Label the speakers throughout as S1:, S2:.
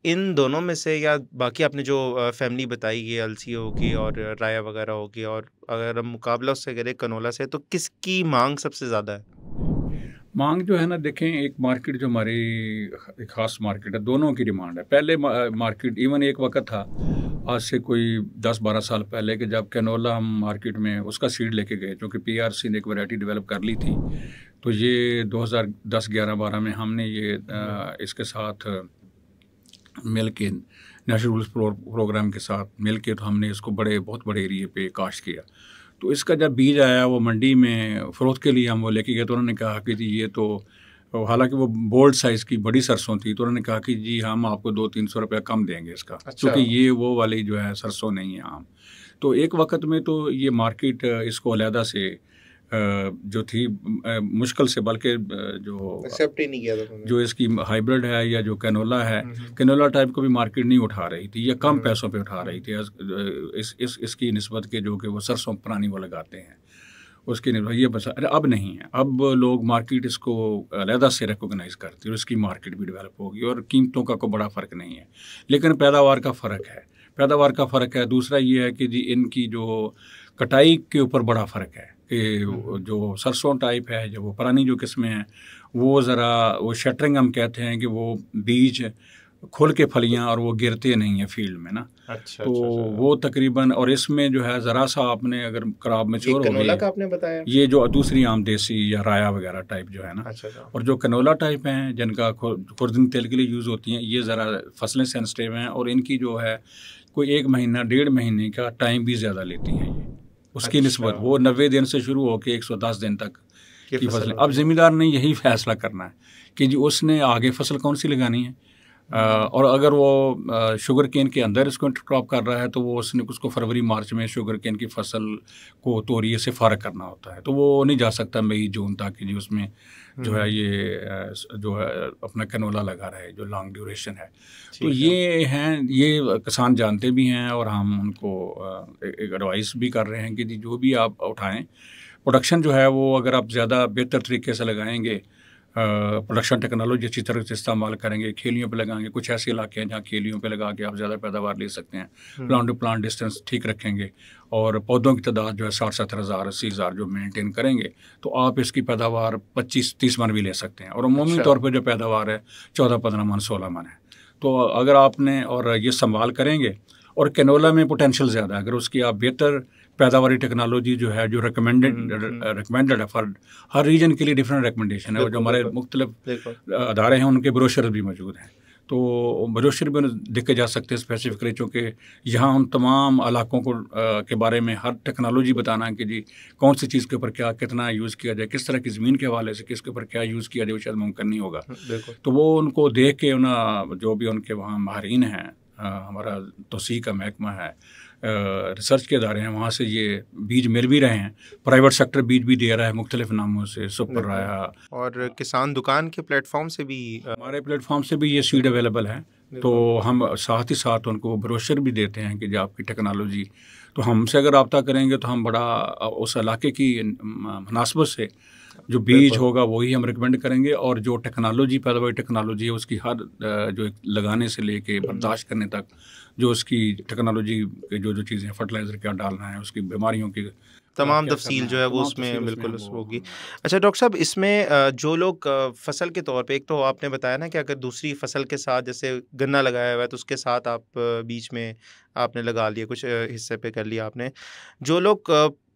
S1: इन दोनों में से या बाकी आपने जो फैमिली बताई ये अलसी होगी और राया वगैरह होगी, और अगर हम मुकाबला उससे करें कनोला से, तो किसकी मांग सबसे ज़्यादा है?
S2: मांग जो है ना, देखें, एक मार्केट जो हमारी एक खास मार्केट है, दोनों की डिमांड है। पहले मार्केट इवन एक वक्त था, आज से कोई 10-12 साल पहले, कि जब कैनोला हम मार्केट में उसका सीड लेके गए, क्योंकि पीआरसी ने एक वैरायटी डेवलप कर ली थी। तो ये 2010-11-12 में हमने ये इसके साथ मिल के, नेशनल रूल्स प्रोग्राम के साथ मिल के, तो हमने इसको बहुत बड़े एरिए पे काश्त किया। तो इसका जब बीज आया, वो मंडी में फ़रोख्त के लिए हम वो लेके गए, तो उन्होंने कहा कि जी ये तो, हालांकि वो बोल्ड साइज़ की बड़ी सरसों थी, तो उन्होंने कहा कि जी हम आपको 200-300 रुपया कम देंगे इसका,
S1: अच्छा।
S2: क्योंकि ये वो वाली जो है सरसों नहीं है आम। तो एक वक्त में तो ये मार्केट इसको अलहदा से जो थी मुश्किल से, बल्कि जो
S1: एक्सेप्ट ही नहीं किया था उन्होंने।
S2: जो इसकी हाइब्रिड है या जो कैनोला है, कैनोला टाइप को भी मार्केट नहीं उठा रही थी, या कम पैसों पे उठा रही थी इसकी निस्बत के, जो कि वो सरसों पुरानी वो लगाते हैं उसकी निर्भर। ये बस अब नहीं है, अब लोग मार्केट इसको अलहदा से रिकॉग्नाइज करती है, और इसकी मार्केट भी डेवलप होगी, और कीमतों का कोई बड़ा फ़र्क नहीं है, लेकिन पैदावार का फ़र्क है। पैदावार का फ़र्क है। दूसरा ये है कि जी इनकी जो कटाई के ऊपर बड़ा फ़र्क है, कि जो सरसों टाइप है, जो वो पुरानी जो किस्में हैं, वो ज़रा वो शटरिंग हम कहते हैं, कि वो बीज खुल के फलियां और वो गिरते नहीं है फील्ड में ना।
S1: अच्छा
S2: तो
S1: अच्छा अच्छा।
S2: वो तकरीबन, और इसमें जो है ज़रा सा आपने अगर खराब
S1: ये
S2: मैच्योर हो
S1: कनोला
S2: गई,
S1: का आपने बताया?
S2: ये जो दूसरी आम देसी या राया वगैरह टाइप जो है ना,
S1: अच्छा अच्छा।
S2: और जो कनोला टाइप हैं जिनका खुर्दनी तेल के लिए यूज़ होती हैं, ये ज़रा फसलें सेंसिटिव हैं, और इनकी जो है कोई 1 महीना 1.5 महीने का टाइम भी ज़्यादा लेती हैं ये। उसकी निस्बत
S1: अच्छा।
S2: वो 90 दिन से शुरू होकर 110 दिन तक
S1: ये
S2: की
S1: फसल
S2: फसलें। अब
S1: होती है।
S2: ज़मींदार ने यही फैसला करना है कि जी उसने आगे फसल कौन सी लगानी है। और अगर वो शुगर केन के अंदर इसको इंटरक्रॉप कर रहा है, तो वो उसको फरवरी मार्च में शुगर केन की फसल को तोरिए से फारग करना होता है, तो वो नहीं जा सकता मई जून तक कि जी उसमें जो है ये जो है अपना कैनोला लगा रहा है, जो लॉन्ग ड्यूरेशन है। तो ये हैं, ये किसान जानते भी हैं, और हम उनको एक एडवाइस भी कर रहे हैं कि जी जो भी आप उठाएं, प्रोडक्शन जो है वो अगर आप ज़्यादा बेहतर तरीके से लगाएंगे, प्रोडक्शन टेक्नोलॉजी अच्छी तरह से इस्तेमाल करेंगे, खेलियों पे लगाएंगे। कुछ ऐसे इलाके हैं जहाँ खेलियों पे लगा के आप ज़्यादा पैदावार ले सकते हैं। प्लांट टू प्लांट डिस्टेंस ठीक रखेंगे, और पौधों की तादाद जो है 60-70 हज़ार 80 हज़ार जो मेंटेन करेंगे, तो आप इसकी पैदावार 25-30 मन भी ले सकते हैं। और अमूमी तौर पर जो पैदावार है 14-15 मन 16 मन है। तो अगर आपने और ये संभाल करेंगे, और कैनोला में पोटेंशियल ज़्यादा है, अगर उसकी आप बेहतर पैदावारी टेक्नोलॉजी जो है, जो रिकमेंडेड है फॉर हर रीजन के लिए, डिफरेंट रिकमेंडेशन है, और जो हमारे मुख्तलिफ अदारे हैं उनके ब्रोशर भी मौजूद हैं, तो ब्रोशर भी देखे जा सकते हैं स्पेसिफिकली, चूँकि यहाँ हम तमाम इलाकों को के बारे में हर टेक्नोलॉजी बताना है कि जी कौन सी चीज़ के ऊपर क्या कितना यूज़ किया जाए, किस तरह की ज़मीन के हवाले से किसके ऊपर क्या यूज़ किया जाए, वो शायद मुमकिन नहीं होगा। तो वो उनको देख के जो भी उनके वहाँ माहिरीन हैं, हमारा तोसी का महकमा है, रिसर्च के अदारे हैं, वहाँ से ये बीज मिल भी रहे हैं। प्राइवेट सेक्टर बीज भी दे रहा है मुख्तलिफ नामों से, सुपर राया,
S1: और किसान दुकान के प्लेटफॉर्म से भी,
S2: हमारे प्लेटफॉर्म से भी ये सीड अवेलेबल है। तो हम साथ ही साथ उनको ब्रोशर भी देते हैं कि जो आपकी टेक्नोलॉजी, तो हमसे अगर रब्ता करेंगे तो हम बड़ा उस इलाके की मुनासबत से जो बीज होगा वही हम रिकमेंड करेंगे, और जो टेक्नोलॉजी पैदावार टेक्नोलॉजी है उसकी हर जो लगाने से लेके बर्दाश्त करने तक जो उसकी टेक्नोलॉजी के जो चीज़ें, फर्टिलाइज़र क्या डालना है, उसकी बीमारियों की
S1: तमाम तफसील जो है वो उसमें बिल्कुल होगी। अच्छा डॉक्टर साहब, इसमें जो लोग फसल के तौर पे, एक तो आपने बताया ना कि अगर दूसरी फसल के साथ, जैसे गन्ना लगाया हुआ है, तो उसके साथ आप बीच में आपने लगा लिया, कुछ हिस्से पे कर लिया आपने। जो लोग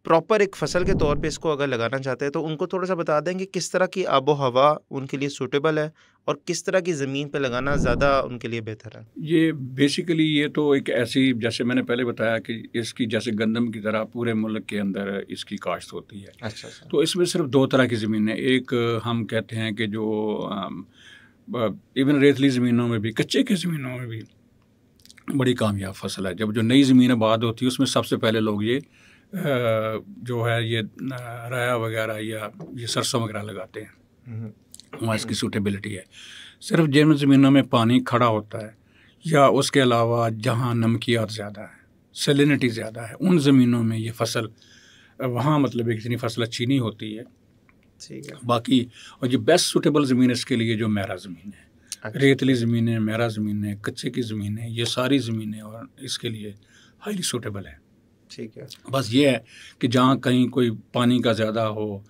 S1: प्रॉपर एक फसल के तौर पे इसको अगर लगाना चाहते हैं, तो उनको थोड़ा सा बता दें कि किस तरह की आबो हवा उनके लिए सूटेबल है, और किस तरह की ज़मीन पे लगाना ज़्यादा उनके लिए बेहतर है।
S2: ये बेसिकली ये तो एक ऐसी, जैसे मैंने पहले बताया कि इसकी जैसे गंदम की तरह पूरे मुल्क के अंदर इसकी काश्त होती है।
S1: अच्छा।
S2: तो इसमें सिर्फ 2 तरह की ज़मीन है। एक हम कहते हैं कि जो इवन रेतली ज़मीनों में भी, कच्चे की ज़मीनों में भी बड़ी कामयाब फसल है। जब जो नई ज़मीन आबाद होती है उसमें सबसे पहले लोग ये जो है ये राया वगैरह या ये सरसों वगैरह लगाते हैं, वहाँ इसकी सूटेबिलिटी है। सिर्फ जिन ज़मीनों में पानी खड़ा होता है, या उसके अलावा जहाँ नमकियात ज़्यादा है, सैलिनिटी ज़्यादा है, उन ज़मीनों में ये फसल वहाँ मतलब इतनी फसल अच्छी नहीं होती है।
S1: ठीक है।
S2: बाकी और जो बेस्ट सूटेबल ज़मीन इसके लिए जो मेरा ज़मीन है,
S1: अच्छा।
S2: रेतली ज़मीनें, मेरा ज़मीनें, कच्चे की ज़मीनें, ये सारी ज़मीनें और इसके लिए हाईली सूटेबल है।
S1: ठीक है।
S2: बस ये है कि जहाँ कहीं कोई पानी का ज़्यादा हो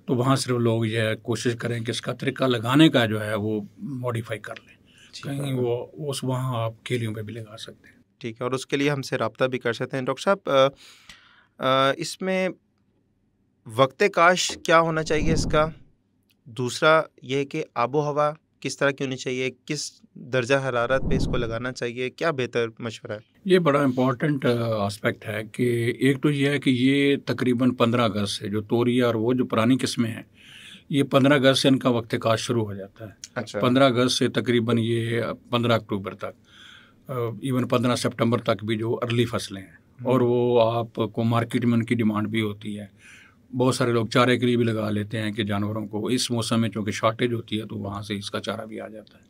S2: तो वहाँ सिर्फ लोग ये है कोशिश करें कि इसका तरीका लगाने का जो है वो मॉडिफाई कर लें। कहीं वो उस वहाँ आप केलियों पे भी लगा सकते हैं।
S1: ठीक है, और उसके लिए हमसे रब्ता भी कर सकते हैं। डॉक्टर साहब, इसमें वक़्त काश क्या होना चाहिए इसका? दूसरा ये है कि आबो-हवा किस तरह की होनी चाहिए? किस दर्जा हरारत पे इसको लगाना चाहिए? क्या बेहतर मशवरा है?
S2: ये बड़ा इम्पोर्टेंट एस्पेक्ट है कि एक तो ये है कि ये तकरीबन 15 अगस्त से जो तोरिया और वो जो पुरानी किस्में हैं, ये 15 अगस्त से इनका वक्त काश शुरू हो जाता है।
S1: अच्छा।
S2: 15 अगस्त से तकरीबन ये 15 अक्टूबर तक, इवन 15 सितंबर तक भी जो अर्ली फसलें हैं, और वो आपको मार्केट में उनकी डिमांड भी होती है। बहुत सारे लोग चारे के लिए भी लगा लेते हैं कि जानवरों को इस मौसम में चूँकि शॉर्टेज होती है तो वहाँ से इसका चारा भी आ जाता है।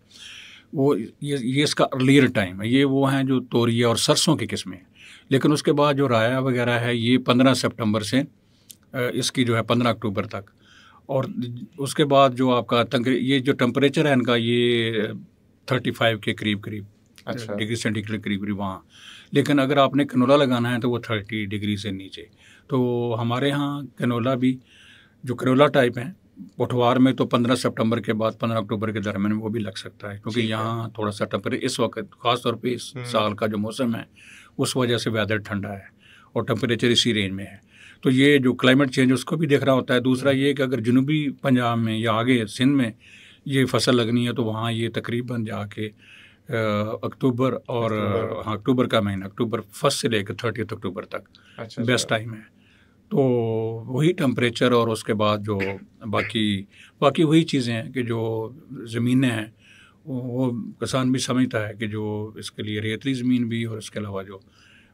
S2: वो ये इसका अर्लियर टाइम है। ये वो हैं जो तोरिया और सरसों की किस्में हैं। लेकिन उसके बाद जो राया वगैरह है ये 15 सितंबर से इसकी जो है 15 अक्टूबर तक, और उसके बाद जो आपका ये जो टेम्परेचर है इनका ये 35 के करीब करीब डिग्री सेंटीग्रेड करीब करीब वहाँ। लेकिन अगर आपने कनोला लगाना है तो वो 30 डिग्री से नीचे। तो हमारे यहाँ कनोला भी जो कनोला टाइप हैं पोठवार में तो 15 सितंबर के बाद 15 अक्टूबर के दरमियान में वो भी लग सकता है, क्योंकि यहाँ थोड़ा सा टेम्परेचर इस वक्त ख़ासतौर पे इस साल का जो मौसम है उस वजह से वेदर ठंडा है और टेम्परेचर इसी रेंज में है। तो ये जो क्लाइमेट चेंज उसको भी देखना होता है। दूसरा ये कि अगर जनूबी पंजाब में या आगे सिंध में ये फसल लगनी है तो वहाँ ये तकरीबन जाके अक्टूबर और हाँ अक्टूबर का महीना, अक्टूबर 1 से लेकर 30 अक्टूबर तक बेस्ट टाइम है। तो वही टेम्परेचर और उसके बाद जो बाकी वही चीज़ें हैं कि जो ज़मीनें हैं वो किसान भी समझता है कि जो इसके लिए रेतली ज़मीन भी और इसके अलावा जो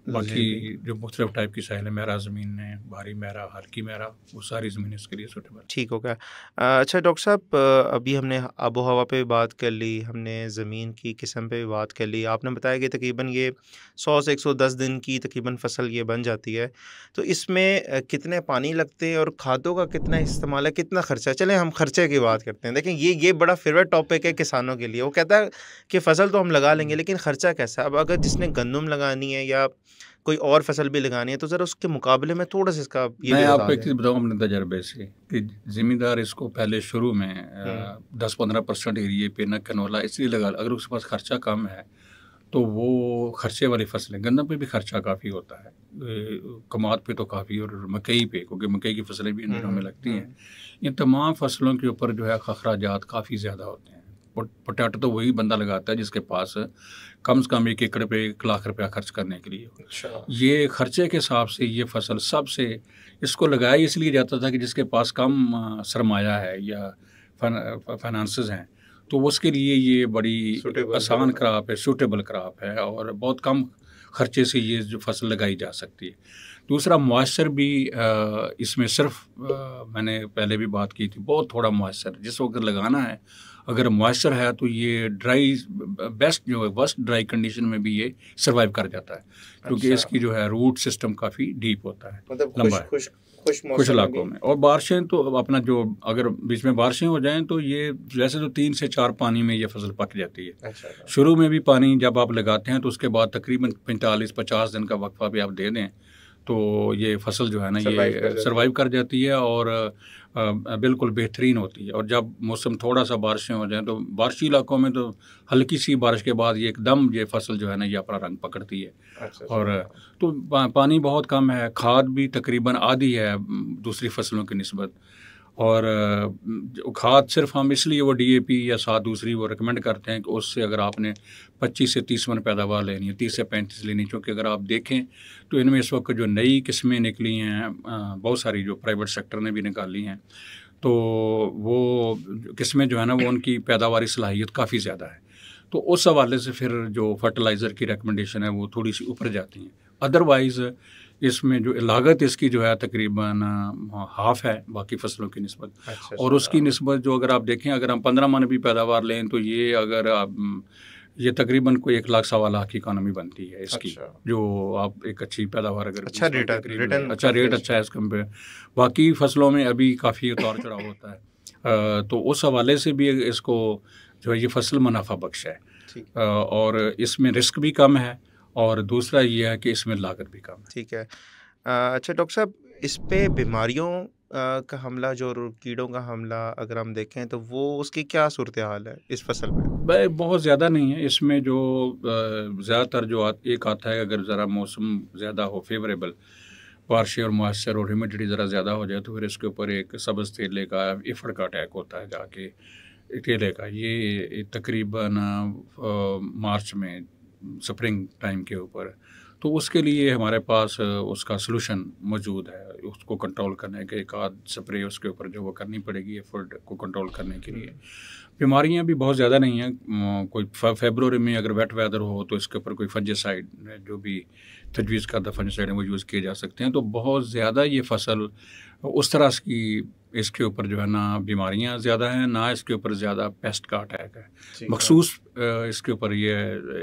S2: बाकी जो मुख्तलिफ टाइप की साहिल मेरा ज़मीन है, भारी मेरा, हल्की मेरा, वो सारी ज़मीन इसके लिए सूटेबल।
S1: ठीक हो गया। अच्छा डॉक्टर साहब, अभी हमने आबो हवा पे बात कर ली, हमने ज़मीन की किस्म पे भी बात कर ली। आपने बताया कि तकरीबन ये 100 से 110 दिन की तकरीबन फ़सल ये बन जाती है। तो इसमें कितने पानी लगते हैं और खादों का कितना इस्तेमाल है, कितना ख़र्चा है? चलें हम ख़र्चे की बात करते हैं। देखें ये बड़ा फ़ेवरेट टॉपिक है किसानों के लिए। वो कहता है कि फ़सल तो हम लगा लेंगे लेकिन ख़र्चा कैसा है? अब अगर जिसने गंदम लगानी है या कोई और फसल भी लगानी है तो ज़रा उसके मुकाबले में थोड़ा-सा इसका ये
S2: मैं
S1: भी बता
S2: आपको एक
S1: दें।
S2: चीज़ बताऊँ अपने तजर्बे से कि ज़िम्मेदार इसको पहले शुरू में 10-15% एरिए पे न कनोला इसलिए लगा, अगर उसके पास खर्चा कम है तो वो खर्चे वाली फसलें, गन्ना पे भी खर्चा काफ़ी होता है, कमाद पे तो काफ़ी, और मकई पे, क्योंकि मकई की फसलें भी इन दिनों में लगती हैं। इन तमाम फसलों के ऊपर जो है अखराजात काफ़ी ज़्यादा होते हैं। पोटैटो तो वही बंदा लगाता है जिसके पास कम से कम 1 एकड़ पे 1 लाख रुपया खर्च करने के लिए।
S1: अच्छा।
S2: ये खर्चे के हिसाब से ये फसल सबसे इसको लगाया इसलिए जाता था कि जिसके पास कम सरमाया है या फाइनेंसेस हैं तो उसके लिए ये बड़ी आसान क्रॉप है, सूटेबल क्रॉप है और बहुत कम खर्चे से ये जो फसल लगाई जा सकती है। दूसरा मॉइस्चर भी इसमें सिर्फ मैंने पहले भी बात की थी, बहुत थोड़ा मॉइस्चर जिस वक्त लगाना है, अगर मॉइस्चर है तो ये ड्राई बेस्ट जो है वर्स्ट ड्राई कंडीशन में भी ये सर्वाइव कर जाता है, क्योंकि इसकी जो है रूट सिस्टम काफ़ी डीप होता है,
S1: मतलब
S2: लंबा है कुछ इलाकों में। और बारिशें तो अपना जो अगर बीच में बारिशें हो जाएं तो ये वैसे तो 3 से 4 पानी में ये फसल पक जाती है।
S1: अच्छा।
S2: शुरू में भी पानी जब आप लगाते हैं तो उसके बाद तकरीबन 45-50 दिन का वक्फा भी आप दे दें तो ये फसल जो है ना ये सर्वाइव कर जाती है और बिल्कुल बेहतरीन होती है। और जब मौसम थोड़ा सा बारिशें हो जाएं तो बारिशी इलाकों में तो हल्की सी बारिश के बाद ये एकदम ये फसल जो है ना ये अपना रंग पकड़ती है।
S1: अच्छा।
S2: और तो पानी बहुत कम है, खाद भी तकरीबन आधी है दूसरी फसलों की निस्बत। और खाद सिर्फ हम इसलिए वो DAP या साथ दूसरी वो रिकमेंड करते हैं कि उससे अगर आपने 25 से 30 मन पैदावार लेनी है, 30 से 35 लेनी है, क्योंकि अगर आप देखें तो इनमें इस वक्त जो नई किस्में निकली हैं बहुत सारी जो प्राइवेट सेक्टर ने भी निकाली हैं, तो वो किस्में जो है ना वो उनकी पैदावारी सलाहियत काफ़ी ज़्यादा है। तो उस हवाले से फिर जो फर्टिलाइज़र की रिकमेंडेशन है वो थोड़ी सी ऊपर जाती हैं। अदरवाइज़ इसमें जो लागत इसकी जो है तकरीबन हाफ है बाकी फसलों की निस्बत।
S1: अच्छा।
S2: और उसकी निस्बत जो अगर आप देखें, अगर हम 15 मन भी पैदावार लें तो ये अगर आप ये तकरीबन कोई 1 लाख सवा लाख की इकॉनमी बनती है इसकी। अच्छा। जो आप एक अच्छी पैदावार अगर अच्छा रेट अच्छा है इसका पे, बाकी फसलों में अभी काफ़ी उतार चढ़ाव होता है। तो उस हवाले से भी इसको जो है ये फसल मुनाफा बख्श है।
S1: ठीक।
S2: और इसमें रिस्क भी कम है और दूसरा ये है कि इसमें लागत भी कम है।
S1: ठीक है। अच्छा डॉक्टर साहब, इस पे बीमारियों का हमला, जो कीड़ों का हमला अगर हम देखें तो वो उसकी क्या सूरत हाल है इस फसल में?
S2: भाई बहुत ज़्यादा नहीं है इसमें। जो ज़्यादातर जो एक आता है, अगर ज़रा मौसम ज़्यादा हो फेवरेबल, बारिश और मॉइस्चर और ह्यूमिडिटी ज़रा ज़्यादा हो जाए तो फिर इसके ऊपर एक सब्ज़ तेले का एफड का अटैक होता है जाके तेले का। ये तकरीबन मार्च में स्प्रिंग टाइम के ऊपर। तो उसके लिए हमारे पास उसका सलूशन मौजूद है। उसको कंट्रोल करने के एक आध स्प्रे उसके ऊपर जो वो करनी पड़ेगी एफर्ट को कंट्रोल करने के लिए। बीमारियां भी बहुत ज़्यादा नहीं हैं। कोई फेब्रुअरी में अगर वेट वेदर हो तो इसके ऊपर कोई फंजीसाइड जो भी तजवीज़ करदा फंजीसाइड है वो यूज़ किए जा सकते हैं। तो बहुत ज़्यादा ये फसल उस तरह की इसके ऊपर जो है ना बीमारियां ज़्यादा हैं, ना इसके ऊपर ज़्यादा पेस्ट का अटैक है। मखसूस इसके ऊपर ये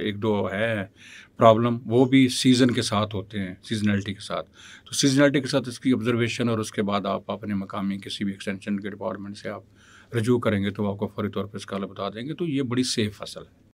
S2: एक दो है प्रॉब्लम, वो भी सीज़न के साथ होते हैं, सीजनलिटी के साथ। तो सीजनलिटी के साथ इसकी ऑब्जर्वेशन और उसके बाद आप अपने मकामी किसी भी एक्सटेंशन के डिपार्टमेंट से आप रजू करेंगे तो आपको फौरी तौर पर इसका हल बता देंगे। तो ये बड़ी सेफ फसल है।